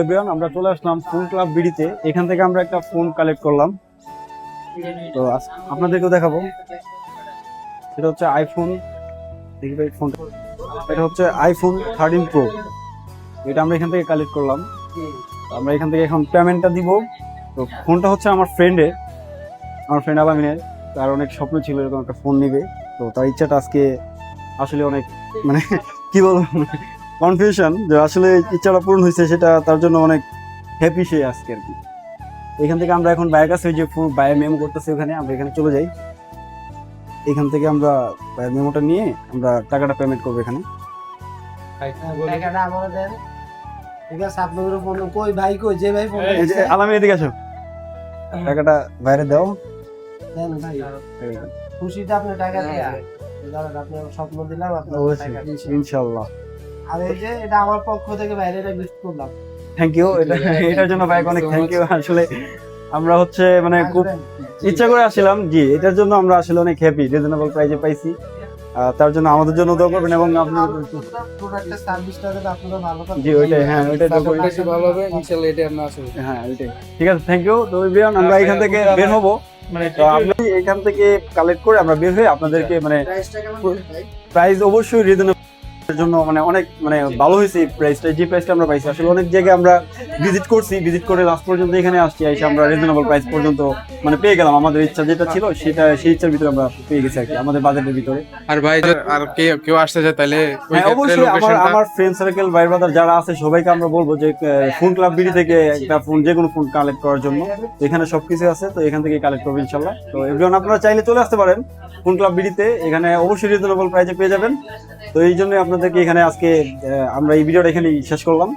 Everyone, আমরা চলে আসলাম phone club বিডিতে। এখান থেকে আমরা একটা ফোন কালেক্ট করলাম, তো আপনাদেরকেও দেখাবো। এটা হচ্ছে আইফোন, দেখি ভাই ফোনটা, এটা হচ্ছে আইফোন 13 প্রো। এটা আমরা এখান থেকে কালেক্ট করলাম। আমরা এখান থেকে এখন পেমেন্টটা দিব। তো ফোনটা হচ্ছে আমার ফ্রেন্ড আলামিনের। তার অনেক স্বপ্ন ছিল এরকম একটা ফোন নিবে, তো তার ইচ্ছাটা আজকে আসলে অনেক মানে কি বলবো, কনফিউশন যে আসলে ইচ্ছাটা পূরণ হয়েছে, সেটা তার জন্য অনেক হ্যাপি সে আজকে আর কি। এখান থেকে আমরা এখন বাইরের কাছে যে বাইরে মেমো করতেছি, ওখানে আমরা এখানে চলে যাই। এখান থেকে আমরা বাইরের মেমোটা নিয়ে আমরা টাকাটা পেমেন্ট করবো এখানে। টাকাটা আমাদের দেন। ঠিক আছে, আপনাদের ফোন কই ভাই, কই যে ভাই ফোন এই যে আলামিন এদিকে আসো, টাকাটা বাইরে দাও। দেন ভাই, খুশিতে আপনি টাকা দিয়া দাদা, আপনি স্বপ্ন দিলাম আপনার টাকা দিয়েছি ইনশাআল্লাহ। আর এই যে এটা আমার পক্ষ থেকে বাইরে এটা গিফট করলাম। থ্যাংক ইউ, এটার জন্য ভাই অনেক থ্যাংক ইউ। আসলে আমরা হচ্ছে মানে খুব ইচ্ছা করে আসছিলাম, জি এটার জন্য আমরা আসলে অনেক হ্যাপি, রিজনেবল প্রাইসে পাইছি। তার জন্য আমাদের জন্য দোয়া করবেন এবং আপনার প্রোডাক্টের সার্ভিসটা যদি আপনারা ভালো পান, জি ওইটাই, হ্যাঁ ওইটাই দোয়া করি। বেশি ভালো হবে ইনশাআল্লাহ, এটা আমরা আশা করি। হ্যাঁ ওইটাই, ঠিক আছে, থ্যাংক ইউ। তো এভরিওয়ান, আমরা এখান থেকে বের হবো, তো আমরা এখান থেকে কালেক্ট করে আমরা বের হয়ে আপনাদেরকে মানে প্রাইসটা কেমন ভাই? প্রাইস অবশ্যই রিজনেবল জন্য মানে অনেক মানে ভালো হয়েছে এই প্রাইসটা, যে প্রাইসটা আমরা পাইছি। আসলে অনেক জায়গায় আমরা ভিজিট করে লাস্ট পর্যন্ত এখানে আসছি, এসে আমরা রিজনেবল প্রাইস পর্যন্ত মানে পেয়ে গেলাম। আমাদের ইচ্ছা যেটা ছিল সেটা, সেই ইচ্ছার ভিতরে আমরা পেয়ে গেছি আর কি, আমাদের বাজেটের ভিতরে। আর ভাই আর কেউ আসতে চায় তাহলে ওই হ্যাঁ ক্ষেত্রে অবশ্যই লোকেশনটা আমার ফ্রেন্ড সার্কেল, ভাই ব্রাদার যারা আছে সবাইকে আমরা বলবো যে ফোন ক্লাব বিডি থেকে একটা ফোন, যে কোনো ফোন কালেক্ট করার জন্য এখানে সবকিছু আছে, তো এখান থেকে কালেক্ট করবো ইনশাল্লাহ। তো এভরিওয়ান, আপনারা চাইলে চলে আসতে পারেন ফোন ক্লাব বিডিতে, এখানে অবশ্যই রিজনেবল প্রাইসে পেয়ে যাবেন। তো এই জন্য আপনাদেরকে এখানে আজকে আমরা এই ভিডিওটা এখানেই শেষ করলাম।